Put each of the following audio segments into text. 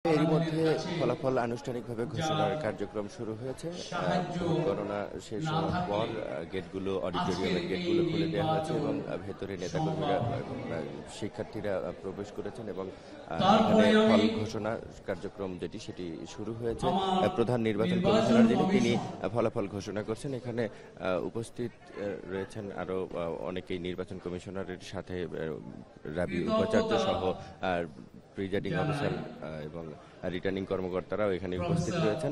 এরই মধ্যে ফলাফল আনুষ্ঠানিকভাবে ঘোষণার কার্যক্রম শুরু হয়েছে। করোনা শেষ হওয়ার পর অডিটোরিয়ামের গেটগুলো খুলে দেওয়া হয়েছে এবং ভেতরে নেতাকর্মীরা শিক্ষার্থীরা প্রবেশ করেছেন এবং এখানে ফল ঘোষণা কার্যক্রম সেটি শুরু হয়েছে। প্রধান নির্বাচন কমিশনার তিনি ফলাফল ঘোষণা করছেন। এখানে উপস্থিত রয়েছেন আরো অনেকেই, নির্বাচন কমিশনারের সাথে রাবি উপাচার্য সহ প্রিজাইডিং অফিসার এবং রিটার্নিং কর্মকর্তারাও এখানে উপস্থিত রয়েছেন।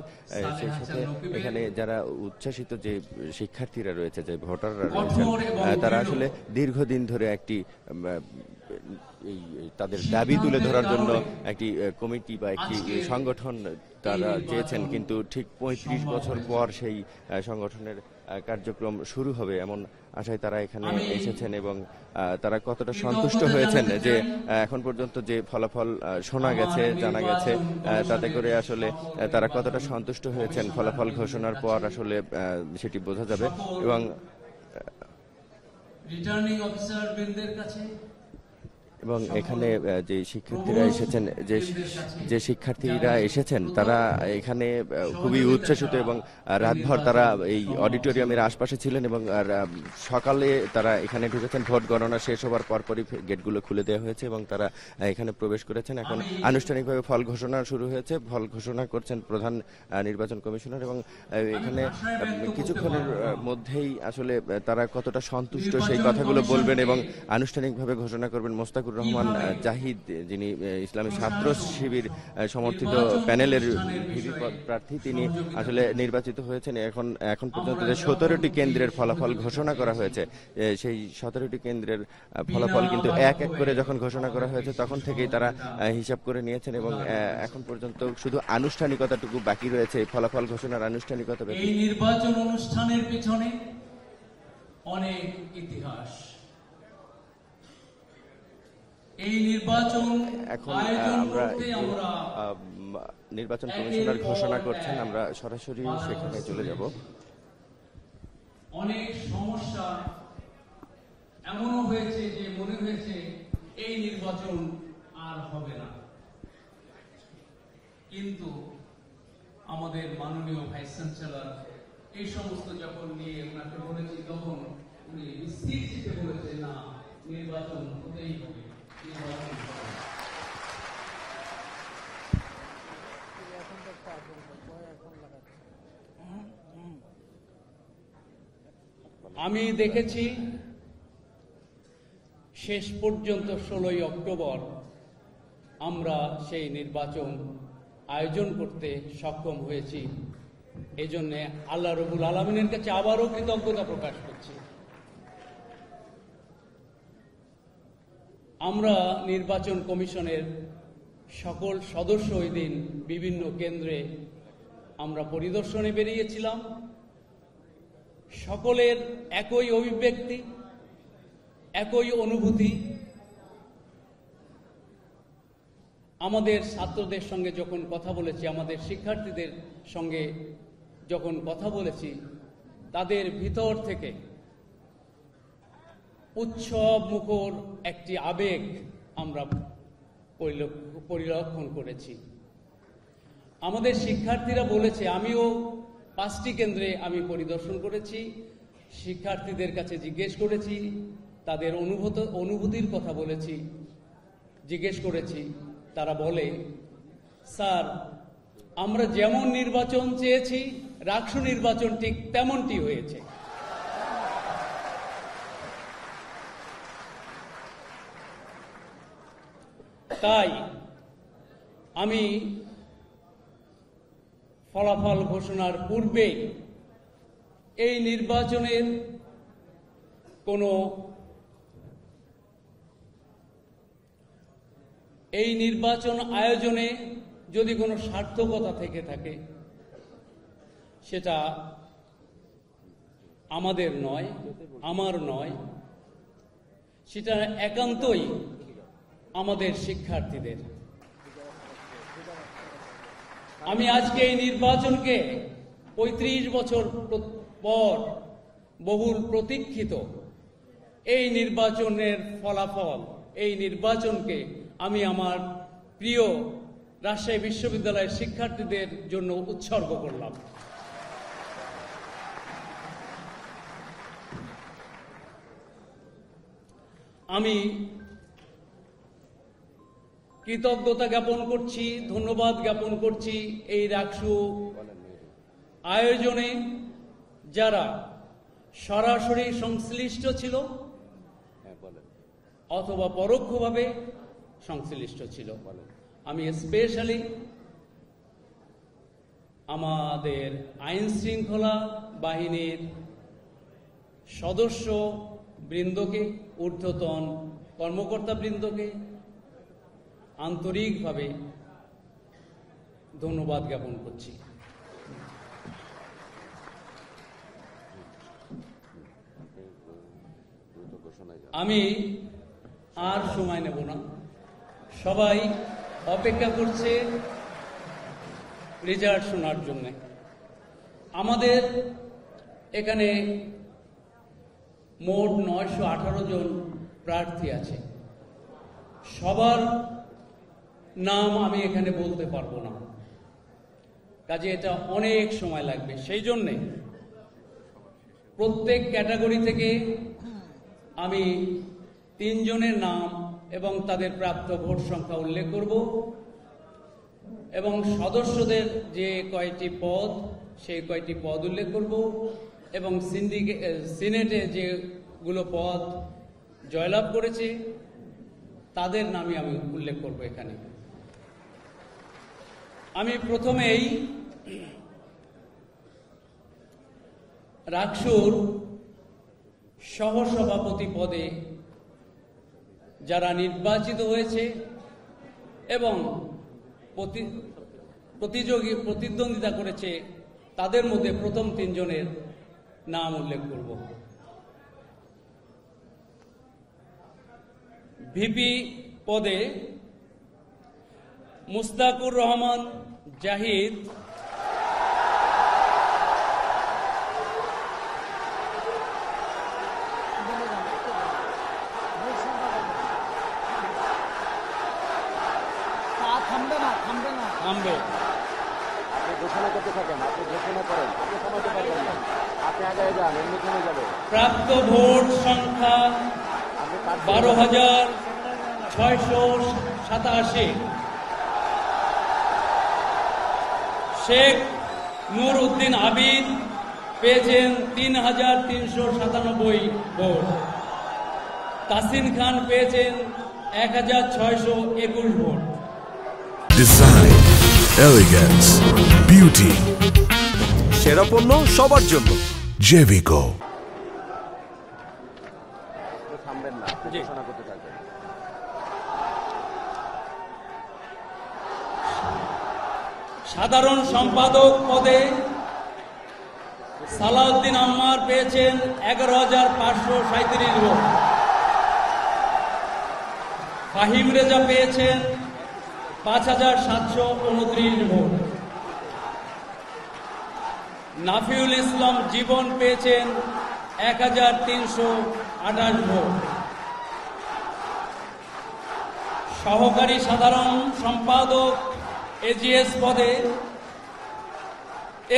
সেই সাথে এখানে যারা উচ্ছ্বাসিত যে শিক্ষার্থীরা রয়েছে, যে ভোটাররা রয়েছেন, তারা আসলে দীর্ঘদিন ধরে একটি তাদের দাবি তুলে ধরার জন্য একটি কমিটি বা একটি সংগঠন তারা চেয়েছেন, কিন্তু ঠিক ৩৫ বছর পর সেই সংগঠনের কার্যক্রম শুরু হবে এমন আশায় তারা এখানে এসেছেন এবং তারা কতটা সন্তুষ্ট হয়েছেন যে এখন পর্যন্ত যে ফলাফল শোনা গেছে, জানা গেছে, তাতে করে আসলে তারা কতটা সন্তুষ্ট হয়েছেন ফলাফল ঘোষণার পর আসলে সেটি বোঝা যাবে। এবং রিটার্নিং অফিসার বৃন্দের কাছে এবং এখানে যে শিক্ষার্থীরা এসেছেন তারা এখানে খুবই উচ্ছ্বসিত এবং রাতভর তারা এই অডিটোরিয়ামের আশপাশে ছিলেন এবং সকালে তারা এখানে ঢুকেছেন। ভোট গণনা শেষ হওয়ার পরপরই গেটগুলো খুলে দেওয়া হয়েছে এবং তারা এখানে প্রবেশ করেছেন। এখন আনুষ্ঠানিকভাবে ফল ঘোষণা শুরু হয়েছে। ফল ঘোষণা করছেন প্রধান নির্বাচন কমিশনার এবং এখানে কিছুক্ষণের মধ্যেই আসলে তারা কতটা সন্তুষ্ট সেই কথাগুলো বলবেন এবং আনুষ্ঠানিকভাবে ঘোষণা করবেন। মোস্তাকুর রহমান জাহিদ, যিনি ইসলামী ছাত্র শিবির সমর্থিত প্যানেলের ভিপি প্রার্থী, তিনি আসলে নির্বাচিত হয়েছেন। এখন পর্যন্ত যে 17টি কেন্দ্রের ফলাফল ঘোষণা করা হয়েছে, সেই 17টি কেন্দ্রের ফলাফল কিন্তু এক এক করে যখন ঘোষণা করা হয়েছে তখন থেকেই তারা হিসাব করে নিয়েছেন এবং এখন পর্যন্ত শুধু আনুষ্ঠানিকতাটুকু বাকি রয়েছে, ফলাফল ঘোষণার আনুষ্ঠানিকতা। এই নির্বাচন অনুষ্ঠানের পিছনে অনেক ইতিহাস। এই নির্বাচন এখন নির্বাচন কমিশনার ঘোষণা করছেন, আমরা সরাসরি সেখানে চলে যাব। অনেক সমস্যা এমনও হয়েছে যে মনে হয়েছে এই নির্বাচন আর হবে না, কিন্তু আমাদের মাননীয় ভাইস চ্যান্সেলর এই সমস্ত যখন নিয়ে ওনাকে বলেছি তখন উনি নিশ্চিত বলেছে না, নির্বাচন হতেই হবে। আমি দেখেছি শেষ পর্যন্ত 16ই অক্টোবর আমরা সেই নির্বাচন আয়োজন করতে সক্ষম হয়েছি। এজন্য আল্লাহ রব্বুল আলামিনের কাছে আবারও কৃতজ্ঞতা প্রকাশ করছি। আমরা নির্বাচন কমিশনের সকল সদস্য ওই দিন বিভিন্ন কেন্দ্রে আমরা পরিদর্শনে বেরিয়েছিলাম। সকলের একই অভিব্যক্তি, একই অনুভূতি। আমাদের ছাত্রদের সঙ্গে যখন কথা বলেছি, আমাদের শিক্ষার্থীদের সঙ্গে যখন কথা বলেছি, তাদের ভিতর থেকে উৎসব মুখর একটি আবেগ আমরা পরিলক্ষণ করেছি। আমাদের শিক্ষার্থীরা বলেছে, আমিও 5টি কেন্দ্রে আমি পরিদর্শন করেছি, শিক্ষার্থীদের কাছে জিজ্ঞেস করেছি, তাদের অনুভূতির কথা বলেছি, জিজ্ঞেস করেছি। তারা বলে, স্যার, আমরা যেমন নির্বাচন চেয়েছি রাকসু নির্বাচন ঠিক তেমনটি হয়েছে। তাই আমি ফলাফল ঘোষণার পূর্বে এই নির্বাচনের এই নির্বাচন আয়োজনে যদি কোনো সার্থকতা থেকে থাকে, সেটা আমাদের নয়, আমার নয়, সেটা একান্তই আমাদের শিক্ষার্থীদের। আমি আজকে এই নির্বাচনকে 35 বছর পর বহুল প্রতীক্ষিত এই নির্বাচনের ফলাফল, এই নির্বাচনকে আমি আমার প্রিয় রাজশাহী বিশ্ববিদ্যালয়ের শিক্ষার্থীদের জন্য উৎসর্গ করলাম। আমি কৃতজ্ঞতা জ্ঞাপন করছি, ধন্যবাদ জ্ঞাপন করছি এই রাকসু আয়োজনে যারা সরাসরি সংশ্লিষ্ট ছিল অথবা পরোক্ষভাবে সংশ্লিষ্ট ছিল। আমি স্পেশালি আমাদের আইন শৃঙ্খলা বাহিনীর সদস্য বৃন্দকে, ঊর্ধ্বতন কর্মকর্তা বৃন্দকে আন্তরিকভাবে ধন্যবাদ জ্ঞাপন করছি। আমি আর সময় নেব না, সবাই অপেক্ষা করছে রেজাল্ট শোনার জন্য। আমাদের এখানে মোট 918 জন প্রার্থী আছে। সবার নাম আমি এখানে বলতে পারবো না, কাজে এটা অনেক সময় লাগবে। সেই জন্যে প্রত্যেক ক্যাটাগরি থেকে আমি 3 জনের নাম এবং তাদের প্রাপ্ত ভোট সংখ্যা উল্লেখ করব এবং সদস্যদের যে কয়টি পদ সেই কয়টি পদ উল্লেখ করব এবং সিনেটে যেগুলো পদ জয়লাভ করেছে তাদের নামই আমি উল্লেখ করব এখানে। আমি প্রথমেই রাকসুর সহসভাপতি পদে যারা নির্বাচিত হয়েছে এবং প্রতিদ্বন্দ্বিতা করেছে তাদের মধ্যে প্রথম 3 জনের নাম উল্লেখ করব। ভিপি পদে মুস্তাকুর রহমান জাহিদ, প্রাপ্ত ভোট সংখ্যা 12,687। শেখ নূর উদ্দিন আবিদ পেয়েছেন 3,397 ভোট। তাসিন খান পেয়েছেন 1,621 ভোট। ডিজাইন, এলিগেন্স, বিউটি, সেরা পণ্য সবার জন্য জেভিকো। সাধারণ সম্পাদক পদে সালাউদ্দিন আম্মার পেয়েছেন 11,537 ভোট। ফাহিম রেজা পেয়েছেন 5,729 ভোট। নাফিউল ইসলাম জীবন পেয়েছেন 1,328 ভোট। সহকারী সাধারণ সম্পাদক এজিএস পদে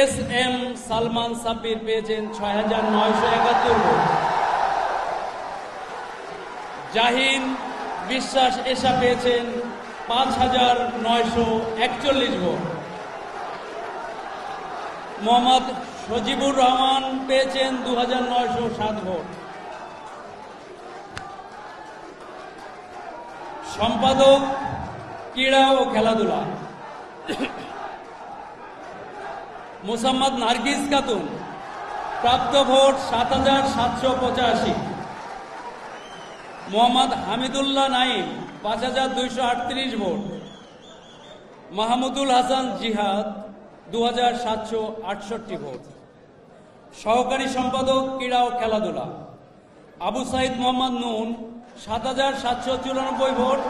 এস.এম. সালমান সাব্বির পেয়েছেন 6,971 ভোট। জাহিন বিশ্বাস এশা পেয়েছেন 5,941 ভোট। মোহাম্মদ সজিবুর রহমান পেয়েছেন 2,907 ভোট। সম্পাদক ক্রীড়া ও খেলাধুলা মোসাম্মদ নার্গিস খাতুন, প্রাপ্ত ভোট 7,785। মোহাম্মদ হামিদুল্লাহ নাইম 5,238 ভোট। মাহমুদুল হাসান জিহাদ 2,768 ভোট। সহকারী সম্পাদক ক্রীড়া ও খেলাধুলা আবু সাইদ মোহাম্মদ নুন 7,794 ভোট।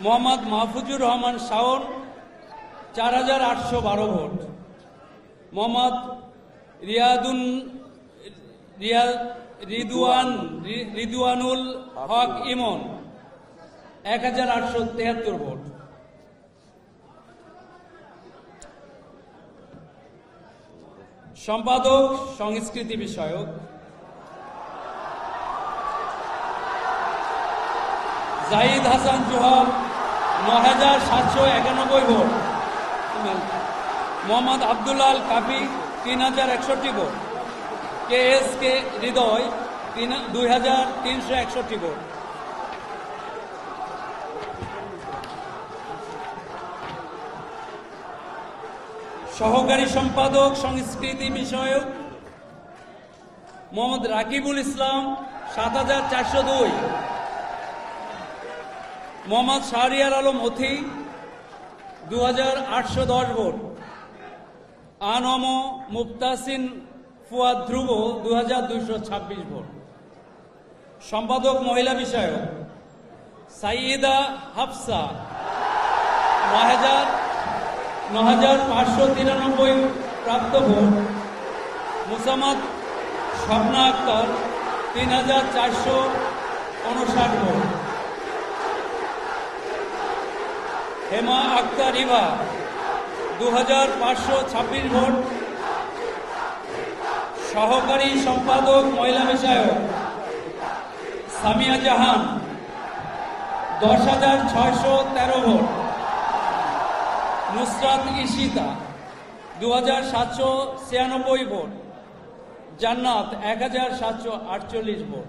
মোহাম্মদ মাহফুজুর রহমান শাওন 4,812 ভোট। মোহাম্মদ রিদওয়ানুল হক ইমন 1873 ভোট। সম্পাদক সংস্কৃতি বিষয়ক জাহিদ হাসান জোহার 9791 ভোট। মোহাম্মদ আব্দুল্লাহ আল কাফি 3061 ভোট। KSK হৃদয় 2361 ভোট। সহকারী সম্পাদক সংস্কৃতি বিষয়ক মোহাম্মদ রাকিবুল ইসলাম 7402। মোহাম্মদ শাহরিয়ার আলম অথি 2810 ভোট। আনম মুফতাসিন ফুয়াদ ধ্রুব 2226 ভোট। সম্পাদক মহিলা বিষয়ক সাইয়েদা হাফসা 9593 প্রাপ্ত vote. Musammat Swapna Akter 3459 vote. Hema Akter Eva 2526 vote. সহকারী সম্পাদক মহিলা বিষয়ক সামিয়া জাহান 10,613 ভোট। নুসরাত ইশিতা 2796 ভোট। জান্নাত 1748 ভোট।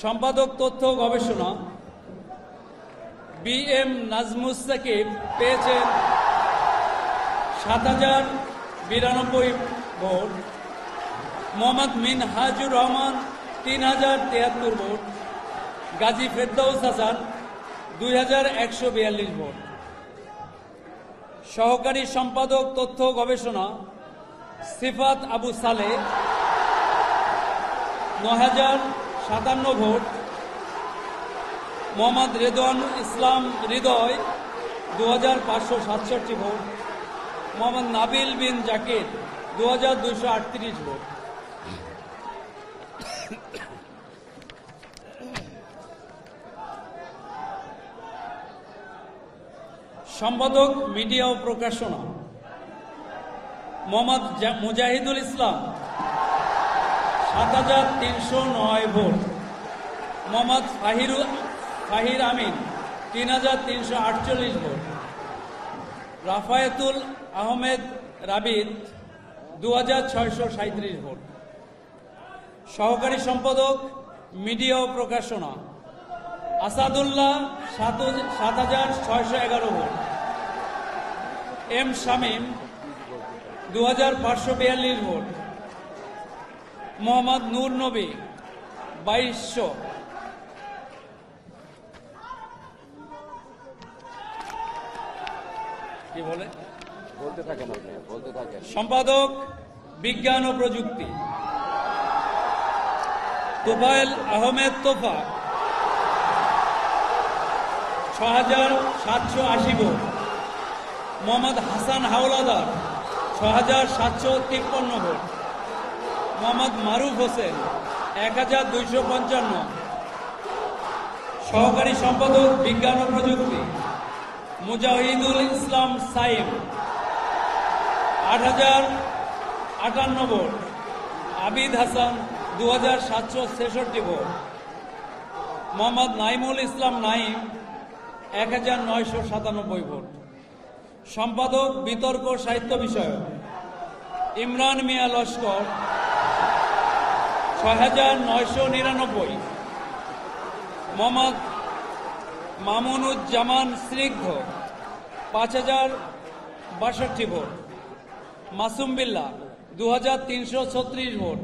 সম্পাদক তথ্য গবেষণা BM নাজমুস সাকিব পেয়েছেন 7092 vote. Mohammad Minhazur Rahman 3073 vote. Gazi Ferdous Hasan 2142 vote. সহকারী সম্পাদক তথ্য গবেষণা Sifat Abu Saleh 9057 vote. Mohammad Redwan Islam Hridoy 2567 vote. Mohammad Nabil Bin Zakir 2238 vote. সম্পাদক মিডিয়া ও প্রকাশনা Mohammad Mujahidul Islam 7309 vote. Mohammad Fahir Amin 3348 vote. Rafayetul Ahmed Rabid 2637 vote. সহকারী সম্পাদক মিডিয়া ও প্রকাশনা Asadullah 7611 vote. M Shamim 2542 vote. Mohammad Nur নবী 2200। কি বলে বলতে থাকেন সম্পাদক বিজ্ঞান ও প্রযুক্তি তোফায়েল আহমেদ তোফা 6780 ভোট। মোহাম্মদ হাসান হাওলাদার 6753 ভোট। মোহাম্মদ মারুফ হোসেন 1255। সহকারী সম্পাদক বিজ্ঞান ও প্রযুক্তি মুজাহিদুল ইসলাম সাইম 8058 ভোট। আবিদ হাসান 2766 ভোট। মোহাম্মদ নাইমুল ইসলাম নাইম 1997 ভোট। সম্পাদক বিতর্ক সাহিত্য বিষয়ক ইমরান মিয়া লস্কর 6999। মোহাম্মদ মামুনুজ্জামান স্নিগ্ধ 5062 ভোট। মাসুম বিল্লাহ 2336 ভোট।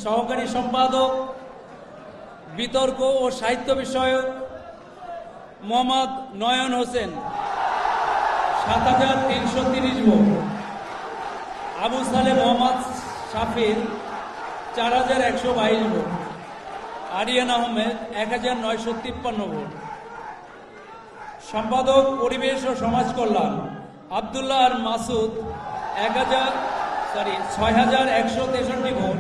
সহকারী সম্পাদক বিতর্ক ও সাহিত্য বিষয়ক মোহাম্মদ নয়ন হোসেন 7330 ভোট। আবু সালে মোহাম্মদ শাফির 4122 ভোট। আরিয়ান আহমেদ 1953 ভোট। সম্পাদক পরিবেশ ও সমাজ কল্যাণ আব্দুল্লাহ আর মাসুদ 6,163 ভোট।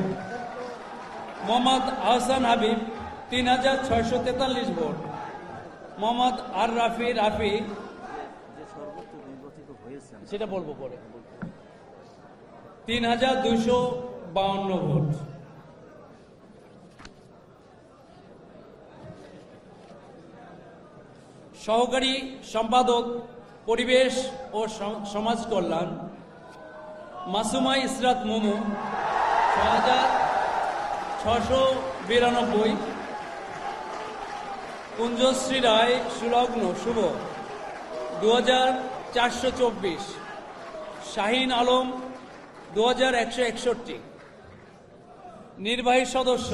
মোহাম্মদ আহসান হাবিব 3,643 ভোট। মোহাম্মদ আর রাফি সেটা বলবো পরে 3,252 ভোট। সহকারী সম্পাদক পরিবেশ ও সমাজ কল্যাণ মাসুমা ইসরাত মোমো 6,692। কুঞ্জশ্রী রায় সুলগ্ন শুভ 2,424। শাহিন আলম 2,161। নির্বাহী সদস্য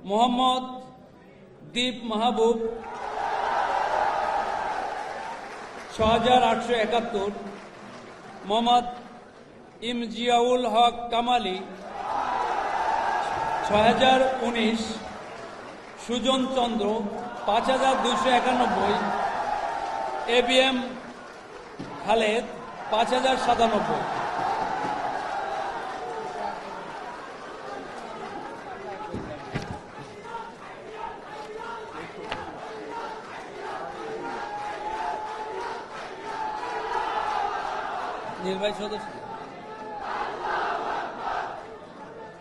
মোহাম্মদ দীপ মাহবুব 6,871। মোহাম্মদ ইমজিয়াউল হক কামালি 6,019। সুজন চন্দ্র 5,291। ABM খালেদ 5,097। নির্বাহী সদস্য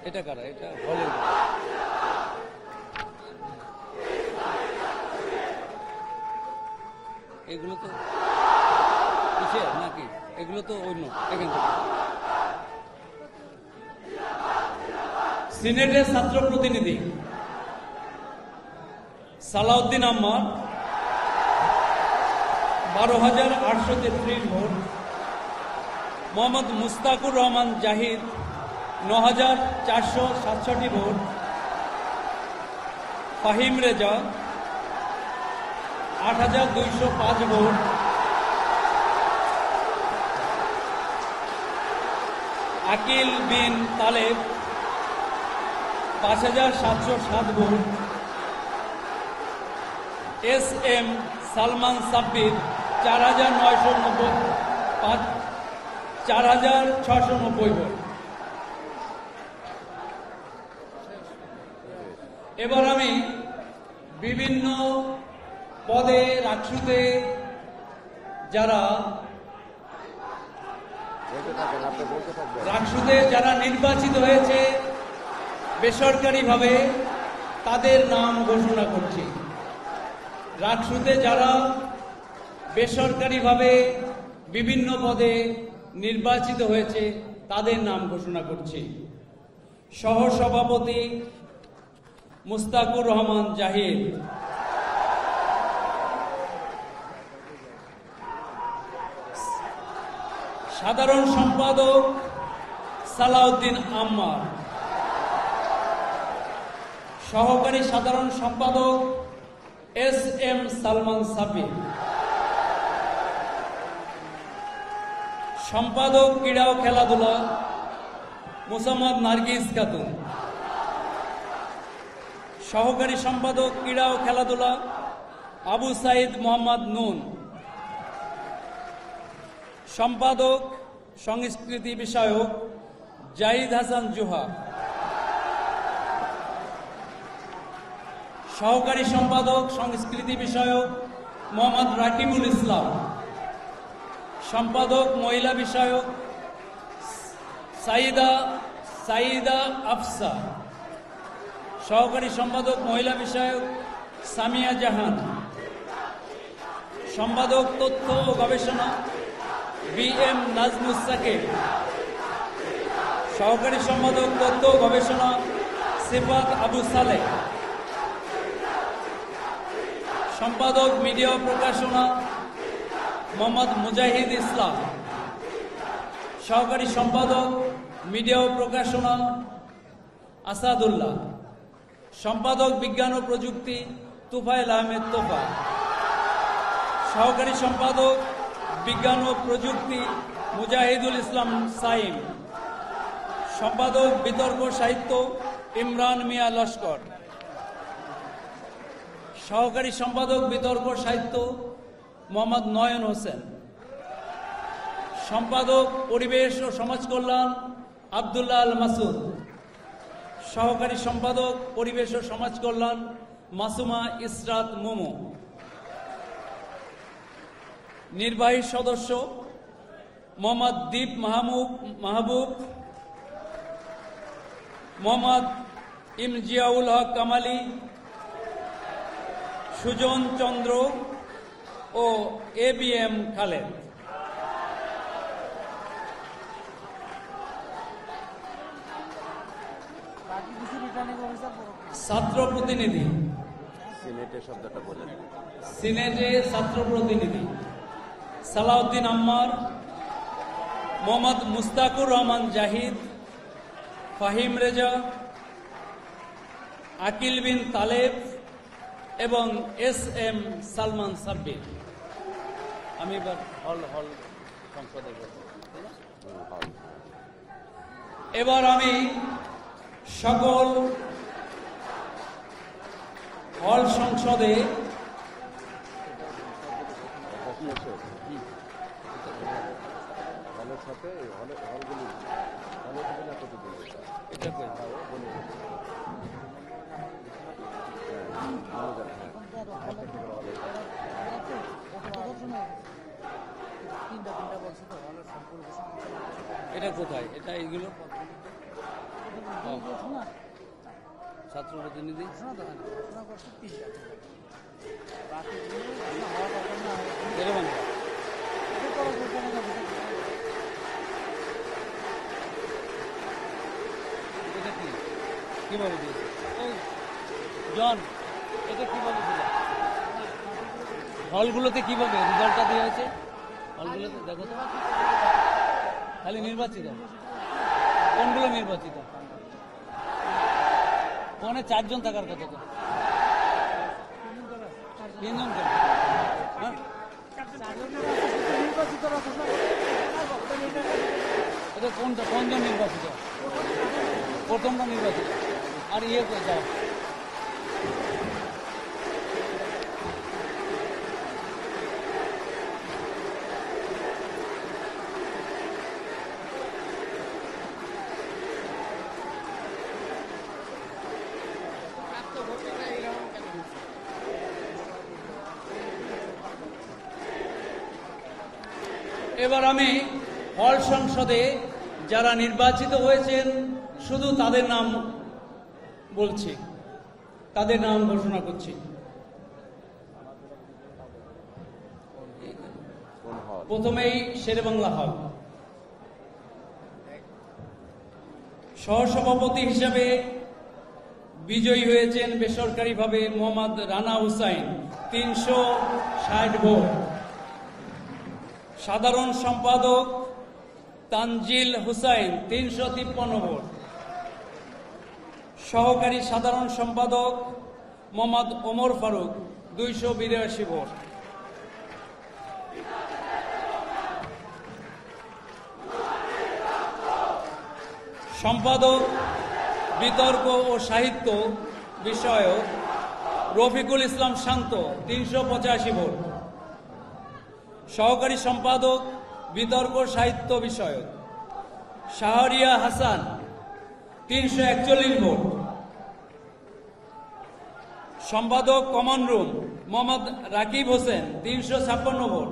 এটা কারা? এটা হলের এগুলো তো কিসের নাকি? এগুলো তো অন্য। এখান থেকে সিনেটের ছাত্র প্রতিনিধি Salauddin Ammar 12,833 vote. Mohammad Mustakur Rahman Zahid 9,467 vote. Fahim Reza 8,205 vote. Akil Bin Taleb 5,707 vote. SM Salman Sabbir 4,690 vote. এবার আমি বিভিন্ন পদে রাষ্ট্রতে যারা নির্বাচিত হয়েছে বেসরকারিভাবে তাদের নাম ঘোষণা করছি। রাষ্ট্রতে যারা বেসরকারিভাবে বিভিন্ন পদে নির্বাচিত হয়েছে তাদের নাম ঘোষণা করছি। সহসভাপতি মুস্তাকুর রহমান জাহিদ, সাধারণ সম্পাদক সালাউদ্দিন আম্মার, সহকারী সাধারণ সম্পাদক SM সালমান সাব্বির, সম্পাদক ক্রীড়া ও খেলাধুলা মোসাম্মদ নার্গিস খাতুন, সহকারী সম্পাদক ক্রীড়া ও খেলাধুলা আবু সাইদ মোহাম্মদ নুন, সম্পাদক সংস্কৃতি বিষয়ক জাহিদ হাসান জুহা, সহকারী সম্পাদক সংস্কৃতি বিষয়ক মোহাম্মদ রাকিবুল ইসলাম, সম্পাদক মহিলা বিষয়ক সাইদা আফসা, সহকারী সম্পাদক মহিলা বিষয়ক সামিয়া জাহান, সম্পাদক তথ্য ও গবেষণা BM নাজমুস সাকিব, সহকারী সম্পাদক তথ্য ও গবেষণা সিফাত আবু সালেহ, সম্পাদক মিডিয়া ও প্রকাশনা মোহাম্মদ মুজাহিদ ইসলাম, সহকারী সম্পাদক মিডিয়া ও প্রকাশনা আসাদুল্লাহ, সম্পাদক বিজ্ঞান ও প্রযুক্তি তুফাইল আহমেদ তোফা, সহকারী সম্পাদক বিজ্ঞান ও প্রযুক্তি মুজাহিদুল ইসলাম সাইম, সম্পাদক বিতর্ক সাহিত্য ইমরান মিয়া লস্কর, সহকারী সম্পাদক বিতর্ক সাহিত্য মোহাম্মদ নয়ন হোসেন। সম্পাদক পরিবেশ ও সমাজ কল্যাণ আব্দুল্লাহ আল মাসুদ। সহকারী সম্পাদক পরিবেশ ও সমাজ কল্যাণ মাসুমা ইসরাত মোমো। নির্বাহী সদস্য মোহাম্মদ দীপ মাহবুব, মোহাম্মদ ইমজিয়াউল হক কামালি, সুজন চন্দ্র ও ABM খালেদ। ছাত্র প্রতিনিধি সিনেটে ছাত্র প্রতিনিধি সালাউদ্দিন আম্মার, মোহাম্মদ মুস্তাকুর রহমান জাহিদ, ফাহিম রেজা, আকিল বিন তালেব এবং SM সালমান সাব্বির। আমি এবার হল সংসদে এবার আমি সকল হল সংসদে এটা কোথায়? এটা এইগুলো ছাত্র প্রতিনিধি কিভাবে দিয়েছে জন? এটা কিভাবে দিল? হলগুলোতে কিভাবে রেজাল্টটা দেওয়া হয়েছে? হলগুলোতে দেখো তো, খালি নির্বাচিত। কোনগুলো নির্বাচিত? ওখানে 4 জন থাকার কথা তো, 3 জন করে। এটা কোনজন নির্বাচিত? প্রথমটা নির্বাচিত। আর করে যাও এবার আমি হল সংসদে যারা নির্বাচিত হয়েছেন শুধু তাদের নাম বলছি, তাদের নাম ঘোষণা করছি। প্রথমেই শেরেবাংলা হল। সহসভাপতি হিসাবে বিজয়ী হয়েছেন বেসরকারিভাবে মোহাম্মদ রানা হুসাইন, 360 ভোট। সাধারণ সম্পাদক তানজিল হুসাইন, 353 ভোট। সহকারী সাধারণ সম্পাদক মোহাম্মদ ওমর ফারুক, 282 ভোট। সম্পাদক বিতর্ক ও সাহিত্য বিষয়ক রফিকুল ইসলাম শান্ত, 385 ভোট। সহকারী সম্পাদক বিতর্ক সাহিত্য বিষয়ক শাহরিয়া হাসান, 341 ভোট। সম্পাদক কমন রুম মোহাম্মদ রাকিব হোসেন, 356 ভোট।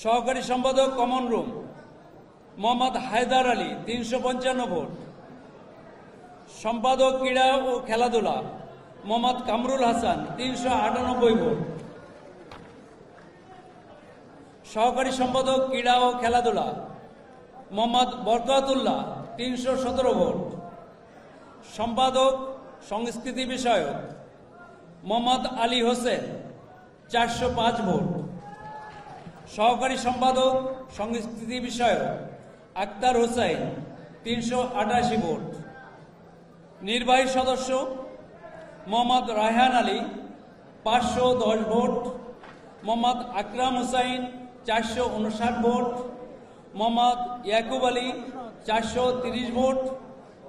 সহকারী সম্পাদক কমন রুম মোহাম্মদ হায়দার আলী, 355 ভোট। সম্পাদক ক্রীড়া ও খেলাধুলা মোহাম্মদ কামরুল হাসান, 398 ভোট। সহকারী সম্পাদক ক্রীড়া ও খেলাধুলা মোহাম্মদ বরকতুল্লাহ, 317 ভোট। সম্পাদক সংস্কৃতি বিষয়ক মোহাম্মদ আলী হোসেন, 405 ভোট। সহকারী সম্পাদক সংস্কৃতি বিষয়ক আক্তার হোসেন, 388 ভোট। নির্বাহী সদস্য মোহাম্মদ রায়হান আলী, 510 ভোট। মোহাম্মদ আকরাম হুসাইন, 459 ভোট। মোহাম্মদ ইয়াকুব আলী, 430 ভোট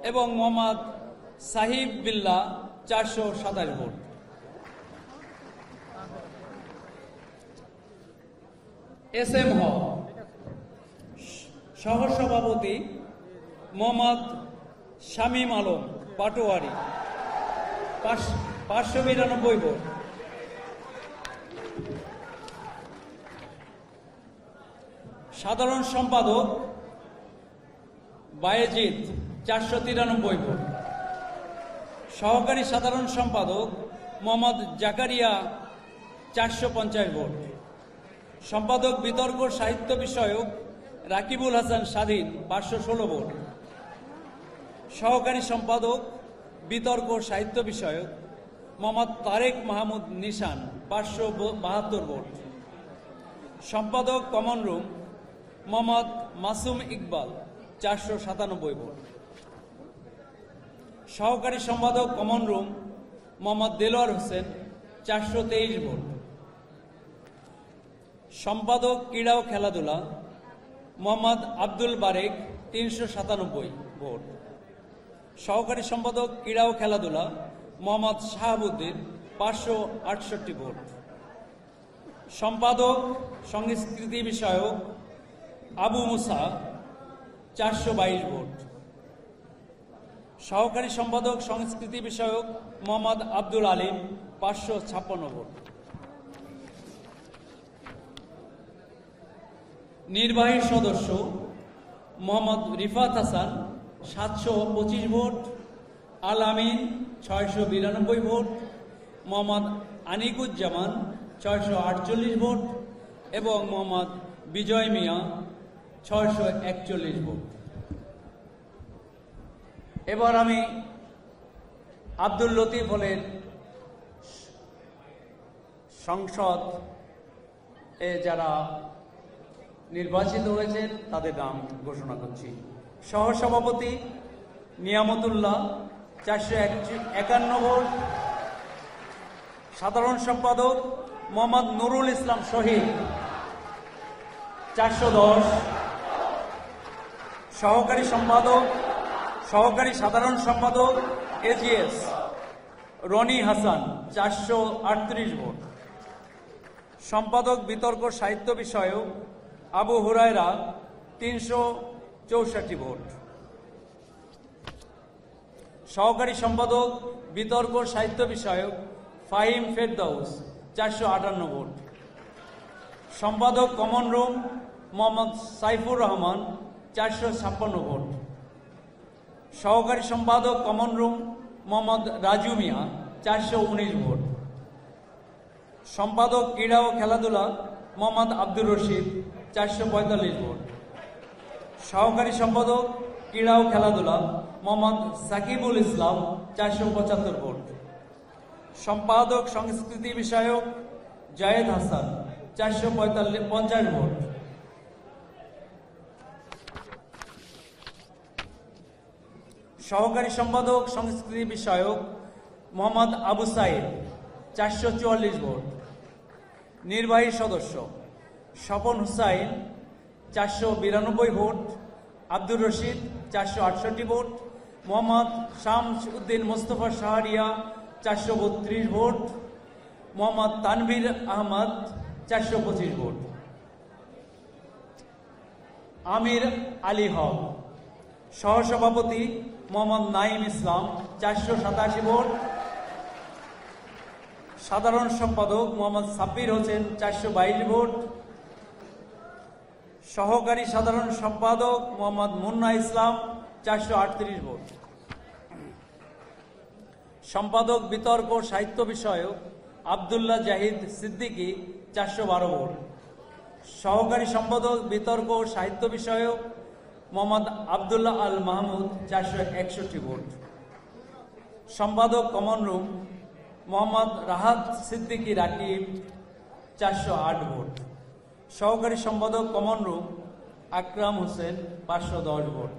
এবং মোহাম্মদ সাহিব বিল্লাহ, 427 ভোট। এস এম হক। সহসভাপতি মোহাম্মদ শামীম আলম পাটোয়ারি 592 ভোট। সাধারণ সম্পাদক বায়েজিদ 493 ভোট। সহকারী সাধারণ সম্পাদক মোহাম্মদ জাকারিয়া 450 ভোট। সম্পাদক বিতর্ক সাহিত্য বিষয়ক রাকিবুল হাসান স্বাধীন 516 ভোট। সহকারী সম্পাদক বিতর্ক সাহিত্য বিষয়ক মোহাম্মদ তারেক মাহমুদ নিশান 572 ভোট। সম্পাদক common room Mohammad Masum Iqbal 497 vote. সহকারী সম্পাদক common room Mohammad Delwar Hossain 423 vote. সম্পাদক ক্রীড়া ও খেলাধুলা মোহাম্মদ আব্দুল বারেক 397 ভোট। সহকারী সম্পাদক ক্রীড়া ও খেলাধুলা মোহাম্মদ শাহাবুদ্দিন 568 ভোট। সম্পাদক সংস্কৃতি বিষয়ক আবু মুসা 422 ভোট। সহকারী সম্পাদক সংস্কৃতি বিষয়ক মোহাম্মদ আব্দুল আলিম 556 ভোট। নির্বাহী সদস্য মোহাম্মদ রিফাত হাসান 725 ভোট। আল আমিন 692 ভোট। মোহাম্মদ আনিকুজ্জামান 648 ভোট এবং মোহাম্মদ বিজয় মিয়া 641 ভোট। এবার আমি আব্দুল লতিফ হলের সংসদ যারা নির্বাচিত হয়েছেন তাদের নাম ঘোষণা করছি। সহসভাপতি নিয়ামতুল্লাহ 451 ভোট। সাধারণ সম্পাদক মোহাম্মদ নুরুল ইসলাম শহীদ 410। সহকারী সাধারণ সম্পাদক এজিএস রনি হাসান 438 ভোট। সম্পাদক বিতর্ক সাহিত্য বিষয়ক আবু হুরায়রা 364 ভোট। সহকারী সম্পাদক বিতর্ক সাহিত্য বিষয়ক ফাহিম ফেরদাউস 458 ভোট। সম্পাদক common room Mohammad Saifur Rahman 456 vote. সহকারী সম্পাদক কমন রুম মোহাম্মদ রাজু মিয়া 419 ভোট। সম্পাদক ক্রীড়া ও খেলাধুলা মোহাম্মদ আব্দুর রশিদ 445 ভোট। সহকারী সম্পাদক ক্রীড়া ও খেলাধুলা মোহাম্মদ সাকিবুল ইসলাম 475 ভোট। সম্পাদক সংস্কৃতি বিষয়ক জায়েদ হাসান 450 ভোট। সহকারী সম্পাদক সংস্কৃতি বিষয়ক মোহাম্মদ আবু সাইদ 444 ভোট। নির্বাহী সদস্য Swapan Hussain 492 vote. Abdur Rashid 468 vote. Mohammad Shams Uddin Mostafa Shahriar 432 vote. Mohammad Tanvir Ahmad 425 vote. Amir Ali Haque. সহসভাপতি মোহাম্মদ নাইম ইসলাম 487 ভোট। সাধারণ সম্পাদক মোহাম্মদ সাব্বির হোসেন 422 ভোট। সহকারী সাধারণ সম্পাদক মোহাম্মদ মুন্না ইসলাম 438 ভোট। সম্পাদক বিতর্ক সাহিত্য বিষয়ক আব্দুল্লাহ জাহিদ সিদ্দিকী 412 ভোট। সহকারী সম্পাদক বিতর্ক সাহিত্য বিষয়ক মোহাম্মদ আবদুল্লাহ আল মাহমুদ 461 ভোট। সম্পাদক common room Mohammad Rahat Siddiqui Rakib 408 vote. সহকারী সম্পাদক কমন রুম আকরাম হোসেন 510 ভোট।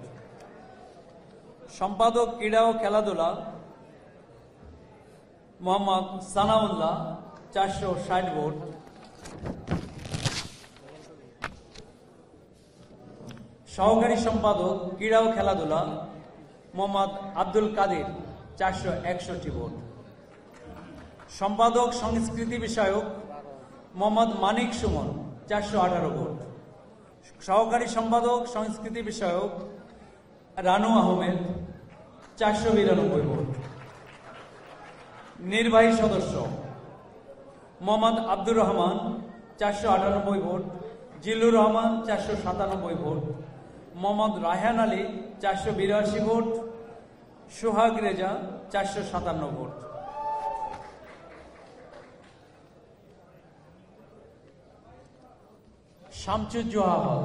সম্পাদক ক্রীড়া ও খেলাধুলা মোহাম্মদ সানাউল্লাহ 460 ভোট। সহকারী সম্পাদক ক্রীড়া ও খেলাধুলা মোহাম্মদ আব্দুল কাদের 461 ভোট। সম্পাদক সংস্কৃতি বিষয়ক মোহাম্মদ মানিক সুমন 418 ভোট। সহকারী সম্পাদক সংস্কৃতি বিষয়ক রানু আহমেদ 492 ভোট। নির্বাহী সদস্য Mohammad Abdur Rahman 498 vote, Zillur Rahman 497 vote, Mohammad Raihan Ali 482 vote, Sohag Reza 457 vote. Shamsuzzoha hall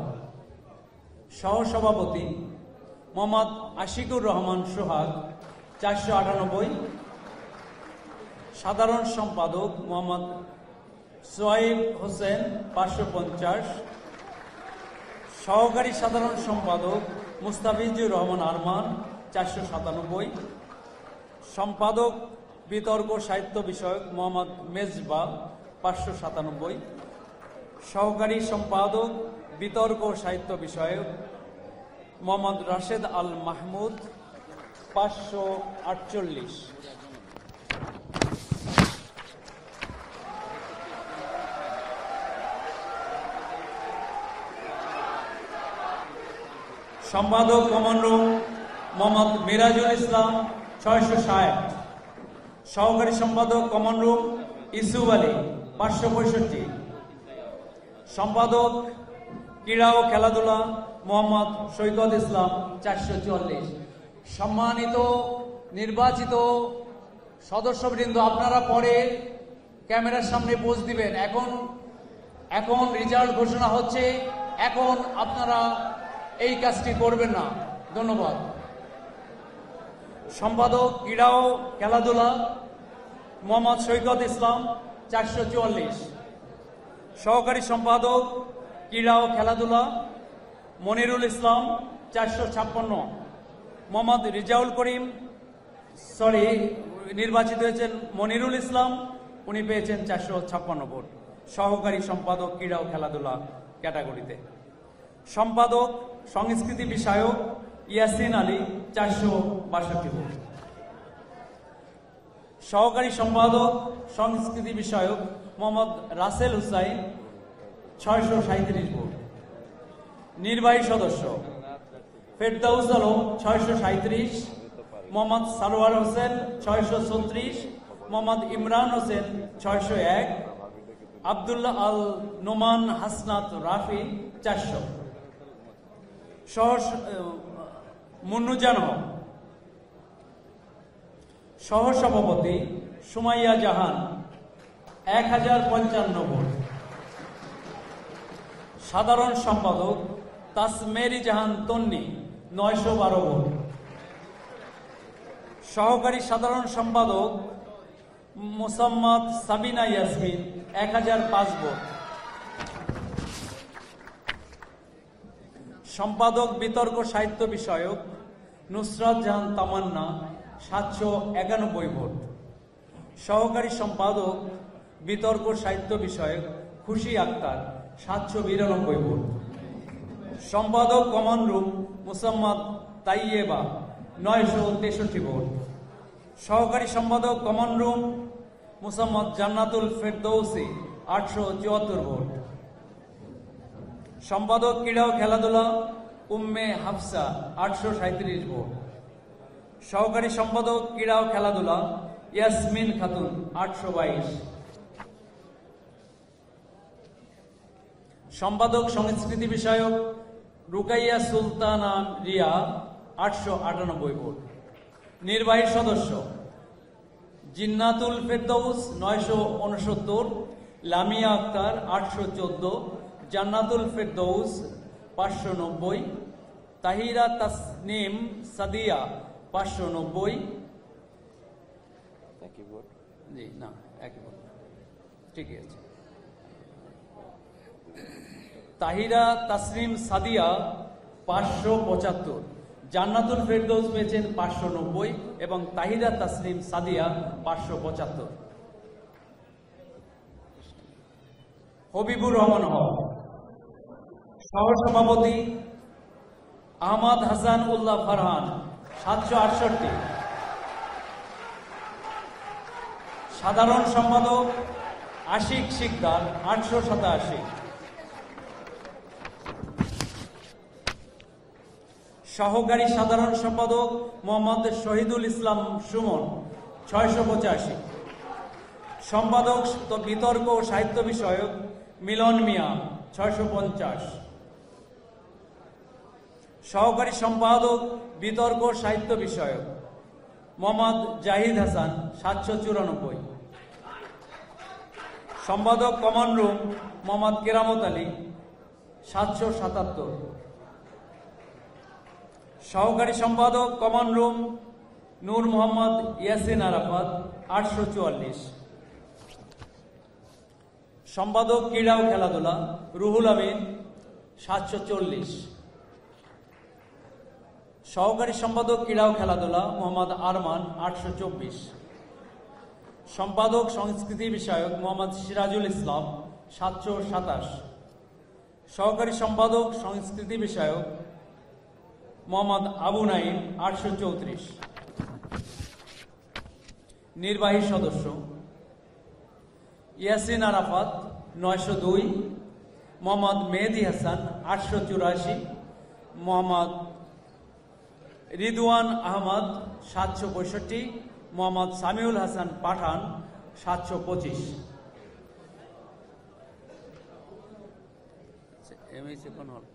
সহসভাপতি মোহাম্মদ আশিকুর রহমান সোহাগ 498, সাধারণ সম্পাদক মোহাম্মদ সোয়াইব হোসেন 550, সহকারী সাধারণ সম্পাদক মুস্তাফিজুর রহমান আরমান 497, সম্পাদক বিতর্ক সাহিত্য বিষয়ক মোহাম্মদ মেজবা 597, সহকারী সম্পাদক বিতর্ক সাহিত্য বিষয়ক মোহাম্মদ রাশেদ আল মাহমুদ 548। সম্পাদক কমন রুম মোহাম্মদ মিরাজুল ইসলাম 660, সহকারী সম্পাদক কমন রুম ইসুফ আলী 565, সম্পাদক ক্রীড়া ও খেলাধুলা মোহাম্মদ সৈকত ইসলাম 444। সম্মানিত নির্বাচিত সদস্যবৃন্দ, আপনারা পরে ক্যামেরার সামনে পোজ দিবেন। এখন রেজাল্ট ঘোষণা হচ্ছে, এখন আপনারা এই কাজটি করবেন না। ধন্যবাদ। সম্পাদক ক্রীড়া ও খেলাধুলা মোহাম্মদ সৈকত ইসলাম 444, সহকারী সম্পাদক ক্রীড়া ও খেলাধুলা মনিরুল ইসলাম 456, মোহাম্মদ রিজাউল করিম নির্বাচিত হয়েছেন মনিরুল ইসলাম, উনি পেয়েছেন 456 ভোট সহকারী সম্পাদক ক্রীড়া ও খেলাধুলা ক্যাটাগরিতে। সম্পাদক সংস্কৃতি বিষয়ক ইয়াসিন আলী 462 ভোট। সহকারী সম্পাদক সংস্কৃতি বিষয়ক মোহাম্মদ রাসেল হুসাইন 637 ভোট। নির্বাহী সদস্য ফেরদাউস আলম 637, মোহাম্মদ সালোয়ার হোসেন 636, মোহাম্মদ ইমরান হোসেন 601, আব্দুল্লাহ আল নোমান হাসনাত রাফি 400। মুন্নুজান হক সহসভাপতি সুমাইয়া জাহান 1055 ভোট। সাধারণ সম্পাদক তাসমেরি জাহান তন্নি 912 ভোট। সহকারী সাধারণ সম্পাদক মোসাম্মদ সাবিনা ইয়াসমিন 1005 ভোট। সম্পাদক বিতর্ক সাহিত্য বিষয়ক নুসরাত জাহান তামান্না 791 ভোট। সহকারী সম্পাদক বিতর্ক সাহিত্য বিষয়ক খুশি আক্তার 792 ভোট। সম্পাদক common room Musammat Taiyeba 963 vote. সহকারী সম্পাদক কমন রুম মুসাম্মদ জান্নাতুল ফেরদৌসি 874 ভোট। সম্পাদক ক্রীড়া ও খেলাধুলা উম্মে হাফসা 837 ভোট। সহকারী সম্পাদক ক্রীড়া ও খেলাধুলা ইয়াসমিন খাতুন 822। সম্পাদক সংস্কৃতি বিষয়ক রুকাইয়া সুলতানা রিয়া 898 ভোট। নির্বাহী সদস্য জিন্নাতুল ফেরদৌস 969, লামিয়া আক্তার 814, জান্নাতুল ফেরদৌস 590, তাহিরা তাসনিম সাদিয়া 590। জি না, একই ভোট, ঠিকই আছে। তাহিরা তাসনিম সাদিয়া 575, জান্নাতুল ফেরদৌস পেয়েছেন 590 এবং তাহিরা তাসনিম সাদিয়া 575। হবিবুর রহমান হক সহসভাপতি আহমদ হাসান উল্লাহ ফারহান 768, সাধারণ সম্পাদক আশিক শিকদার 887, সহকারী সাধারণ সম্পাদক মোহাম্মদ শহীদুল ইসলাম সুমন 685। সম্পাদক বিতর্ক ও সাহিত্য বিষয়ক মিলন মিয়া 650। সহকারী সম্পাদক বিতর্ক সাহিত্য বিষয়ক মোহাম্মদ জাহিদ হাসান 794। সম্পাদক কমন রুম মোহাম্মদ কেরামত আলী 777। সহকারী সম্পাদক কমন রুম নূর মোহাম্মদ ইয়াসিন আরাফাত 844। সম্পাদক ক্রীড়া ও খেলাধুলা রুহুল আমিন 740। সহকারী সম্পাদক ক্রীড়া ও খেলাধুলা মোহাম্মদ আরমান 824। সম্পাদক সংস্কৃতি বিষয়ক মোহাম্মদ সিরাজুল ইসলাম 727। সহকারী সম্পাদক সংস্কৃতি বিষয়ক মোহাম্মদ আবু নাইম 834। নির্বাহী সদস্য ইয়াসিন আরাফাত 902, মোহাম্মদ মেহেদি হাসান 884, মোহাম্মদ রিদওয়ান আহমদ 765, মোহাম্মদ সামিউল হাসান পাঠান 725। এমএইচ কোন হল?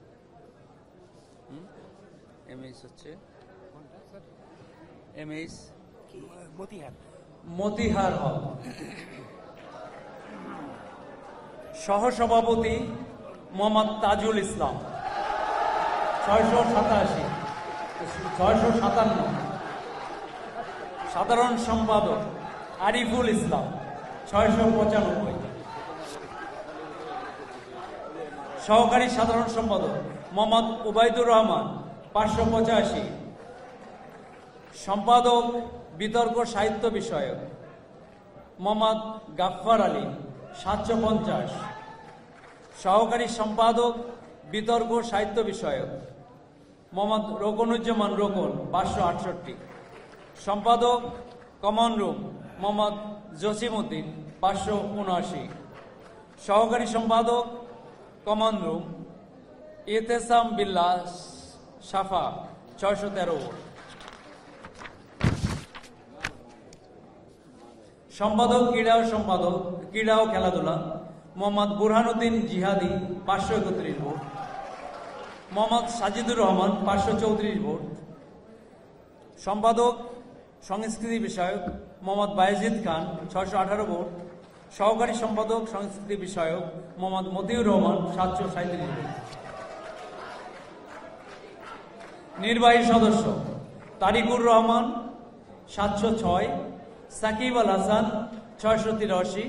এমএইচ হচ্ছে এমএইচ মতিহার হল। সহসভাপতি মোহাম্মদ তাজুল ইসলাম 657। সাধারণ সম্পাদক আরিফুল ইসলাম 695। সহকারী সাধারণ সম্পাদক মোহাম্মদ উবাইদুর রহমান 585। সম্পাদক বিতর্ক সাহিত্য বিষয়ক মোহাম্মদ গাফফার আলী 750। সহকারী সম্পাদক বিতর্ক সাহিত্য বিষয়ক মোহাম্মদ রোকনুজ্জামান রোকন 568। সম্পাদক কমন রুম মোহাম্মদ জসিম উদ্দিন 579। সহকারী সম্পাদক কমন রুম ইতেসাম বিল্লাহ সাফা 613। সম্পাদক ক্রীড়া ও খেলাধুলা মোহাম্মদ বুরহানুদ্দিন জিহাদি 531 ভোট। মোহাম্মদ সাজিদুর রহমান 534 ভোট। সম্পাদক সংস্কৃতি বিষয়ক মোহাম্মদ বায়েজিদ খান 618 ভোট। সহকারী সম্পাদক সংস্কৃতি বিষয়ক মোহাম্মদ মতিউর রহমান 737 ভোট। নির্বাহী সদস্য তারিকুর রহমান 706, সাকিব আল হাসান 683,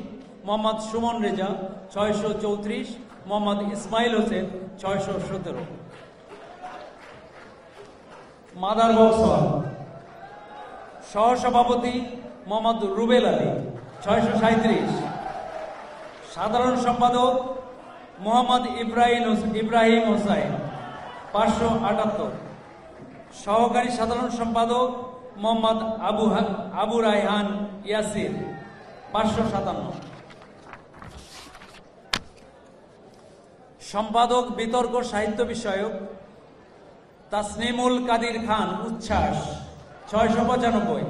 মোহাম্মদ সুমন রেজা 634, মোহাম্মদ ইসমাইল হোসেন 617। মাদার বক্স হল। সহসভাপতি মোহাম্মদ রুবেল আলী 637। সাধারণ সম্পাদক মোহাম্মদ ইব্রাহিম হোসাইন 578। সহকারী সাধারণ সম্পাদক মোহাম্মদ আবু রায়হান ইয়াসির 557। সম্পাদক বিতর্ক সাহিত্য বিষয়ক তাসনিমুল কাদির খান উচ্ছ্বাস 695।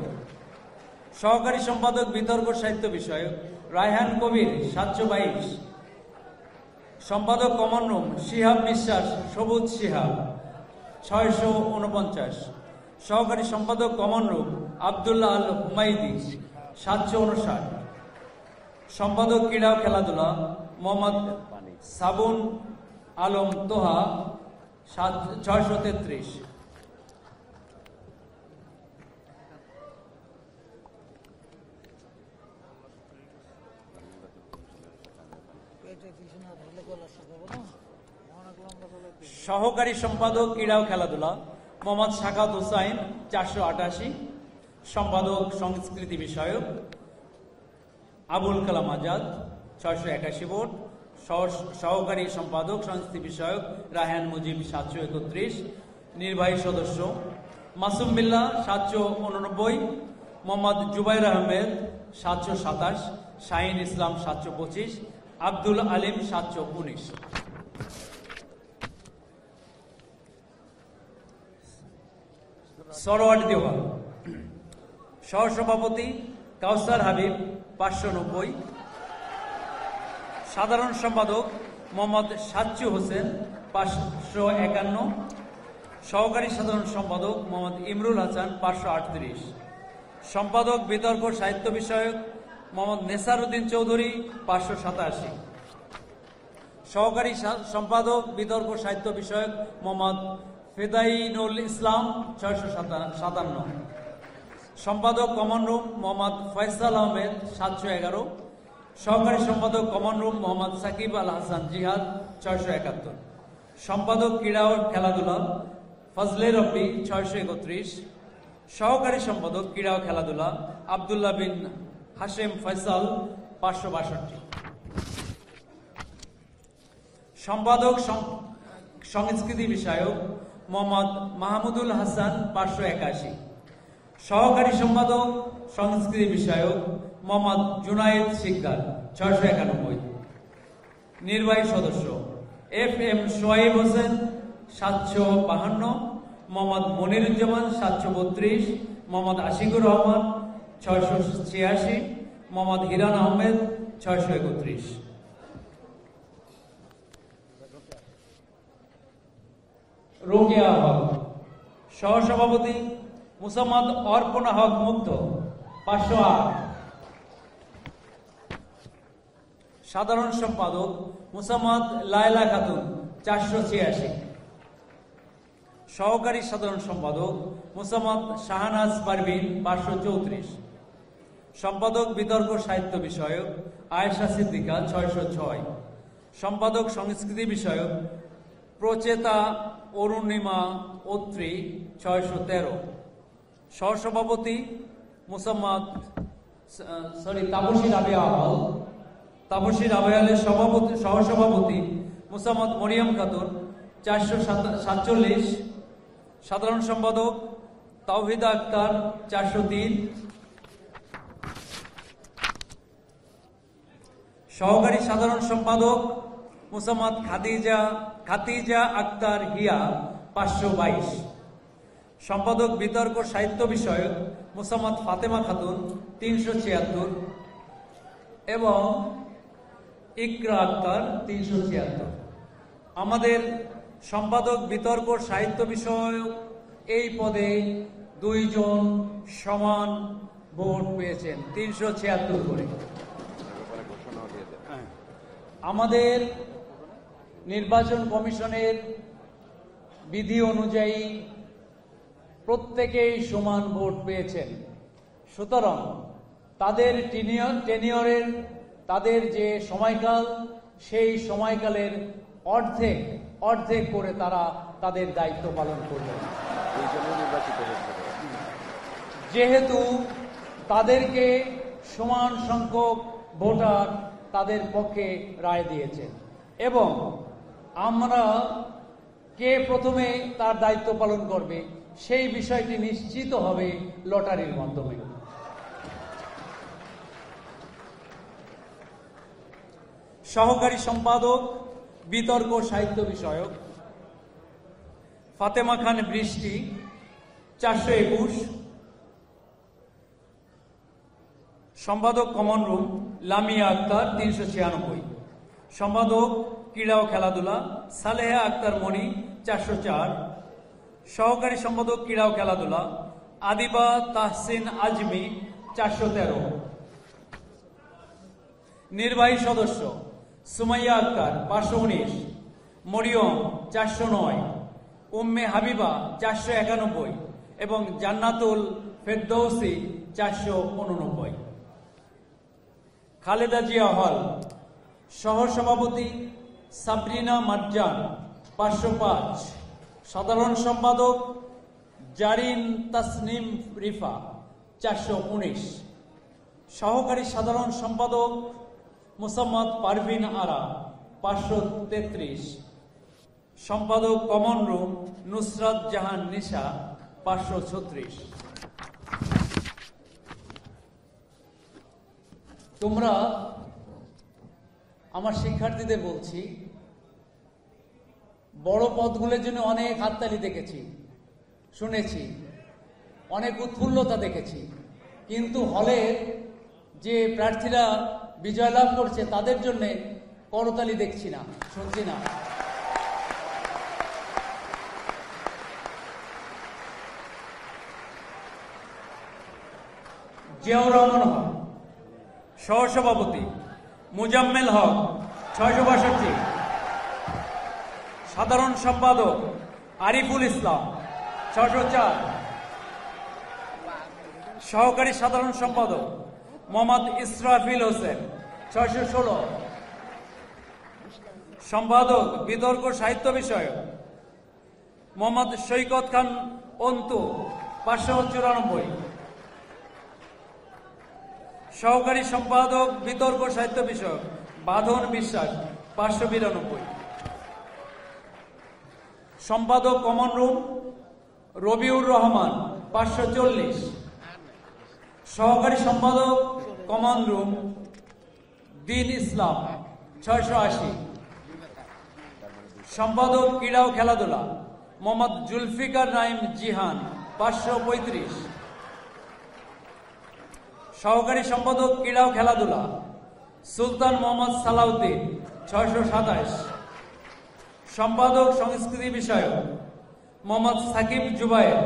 সহকারী সম্পাদক বিতর্ক সাহিত্য বিষয়ক রায়হান কবির 722। সম্পাদক কমন রুম শিহাব বিশ্বাস সবুজ শিহাব 649। সহকারী সম্পাদক কমন রুম আবদুল্লাহ আল হুমাইদি 759। সম্পাদক ক্রীড়া ও খেলাধুলা মোহাম্মদ সাবুন আলম তোহা 633। সহকারী সম্পাদক ক্রীড়া ও খেলাধুলা মোহাম্মদ শাকাত হুসাইন 488। সম্পাদক সংস্কৃতি বিষয়ক আবুল কালাম আজাদ 681 ভোট। সহকারী সম্পাদক সংস্কৃতি বিষয়ক রায়হান মুজিব 731। নির্বাহী সদস্য মাসুম বিল্লাহ 789, মোহাম্মদ জুবাইর আহমেদ 727, শাহিন ইসলাম 725, আব্দুল আলিম 719। সরোয়ার দেওয়াল। সহসভাপতি কাউসার হাবিব 590। সাধারণ সম্পাদক মোহাম্মদ সাচ্চু হোসেন 551। সহকারী সাধারণ সম্পাদক মোহাম্মদ ইমরুল হাসান 538। সম্পাদক বিতর্ক সাহিত্য বিষয়ক মোহাম্মদ নেসারউদ্দিন চৌধুরী 587। সহকারী সম্পাদক বিতর্ক সাহিত্য বিষয়ক মোহাম্মদ ফেদাইনুল ইসলাম 657। সম্পাদক কমন রুম মোহাম্মদ ফয়সাল আহমেদ 711। সহকারী সম্পাদক কমন রুম মোহাম্মদ সাকিব আল হাসান জিহাদ 671। সম্পাদক ক্রীড়া ও খেলাধুলা ফজলে রব্বি 631। সহকারী সম্পাদক ক্রীড়া ও খেলাধুলা আব্দুল্লাহ বিন হাশেম ফয়সাল 562। সম্পাদক সংস্কৃতি বিষয়ক মোহাম্মদ মাহমুদুল হাসান 581। সহকারী সম্পাদক সংস্কৃতি বিষয়ক মোহাম্মদ জুনায়েদ শিকদার 691। নির্বাহী সদস্য FM সোয়াইব হোসেন 752। মোহাম্মদ মনিরুজ্জামান 732। মোহাম্মদ আশিকুর রহমান 686। মোহাম্মদ হিরান আহমেদ 631। রোকেয়া হক। সহসভাপতি মুসাম্মদ অর্পণা হক মুগ্ধ 508। সাধারণ সম্পাদক মুসাম্মদ লায়লা খাতুন 486। সহকারী সাধারণ সম্পাদক মুসাম্মদ শাহনাজ পারভিন 534। সম্পাদক বিতর্ক সাহিত্য বিষয়ক আয়েশা সিদ্দিকা 606। সম্পাদক সংস্কৃতি বিষয়ক প্রচেতা অরুণিমা অত্রী 613। সহসভাপতি তাপসী রাবেয়া হল। তাপসী রাবেয়ালের সহসভাপতি মুসাম্মদ মরিয়ম খাতুন 447। সাধারণ সম্পাদক তাওহিদা আক্তার 403। সহকারী সাধারণ সম্পাদক মুসাম্মদ খাদিজা আক্তার হিয়া 522। সম্পাদক বিতর্ক সাহিত্য বিষয়ক মুসাম্মদ ফাতেমা খাতুন 376 এবং ইকরা আক্তার 376। আমাদের সম্পাদক বিতর্ক সাহিত্য বিষয়ক এই পদে 2 জন সমান ভোট পেয়েছেন 376 করে। আমাদের নির্বাচন কমিশনের বিধি অনুযায়ী প্রত্যেকেই সমান ভোট পেয়েছেন। সুতরাং তাদের টেনিয়রের তাদের যে সময়কাল সেই সময়কালের অর্ধেক করে তারা তাদের দায়িত্ব পালন করবেন। যেহেতু তাদেরকে সমান সংখ্যক ভোটার তাদের পক্ষে রায় দিয়েছেন এবং আমরা কে প্রথমে তার দায়িত্ব পালন করবে সেই বিষয়টি নিশ্চিত হবে লটারির মাধ্যমে। সহকারী সম্পাদক বিতর্ক সাহিত্য বিষয়ক ফাতেমা খান বৃষ্টি 421। সম্পাদক কমন রুম লামিয়া আক্তার 396। সম্পাদক ক্রীড়া ও খেলাধুলা সালেহা আক্তার মনি 404। সহকারী সম্পাদক ক্রীড়া ও খেলাধুলা আদিবা তাহসিন আজমি 413। নির্বাহী সদস্য সুমাইয়া আক্তার 519। মরিয়ম 409। উম্মে হাবিবা 491 এবং জান্নাতুল ফেরদৌসি 489। খালেদা জিয়া হল। সহসভাপতি সাবরিনা মারজান 505। সাধারণ সম্পাদক জারিন তাসনিম রিফা 419। সহকারী সাধারণ সম্পাদক মুসাম্মদ পারভিন আরা 533। সম্পাদক কমন রুম নুসরাত জাহান নিশা 536। তোমরা আমার শিক্ষার্থীদের বলছি, বড় পদগুলোর জন্য অনেক হাততালি দেখেছি, শুনেছি, অনেক উৎফুল্লতা দেখেছি, কিন্তু হলের যে প্রার্থীরা বিজয় লাভ করছে তাদের জন্য করতালি দেখছি না, শুনছি না। জিয়াউর রহমান হক, সহসভাপতি মুজাম্মেল হক 662, সাধারণ সম্পাদক আরিফুল ইসলাম 604, সহকারী সাধারণ সম্পাদক মোহাম্মদ ইসরাফিল হোসেন 616, সম্পাদক বিতর্ক সাহিত্য বিষয়ক মোহাম্মদ সৈকত খান অন্তু 594, সহকারী সম্পাদক বিতর্ক সাহিত্য বিষয়ক বাঁধন বিশ্বাস 592, সম্পাদক কমন রুম রবিউর রহমান 540, সহকারী সম্পাদক কমন রুম দিন ইসলাম 680, সম্পাদক ক্রীড়া ও খেলাধুলা মোহাম্মদ জুলফিকার নাইম জিহান 535, সহকারী সম্পাদক ক্রীড়া ও খেলাধুলা সুলতান মোহাম্মদ সালাউদ্দিন 627, সম্পাদক সংস্কৃতি বিষয়ক মোহাম্মদ সাকিব জুবায়ের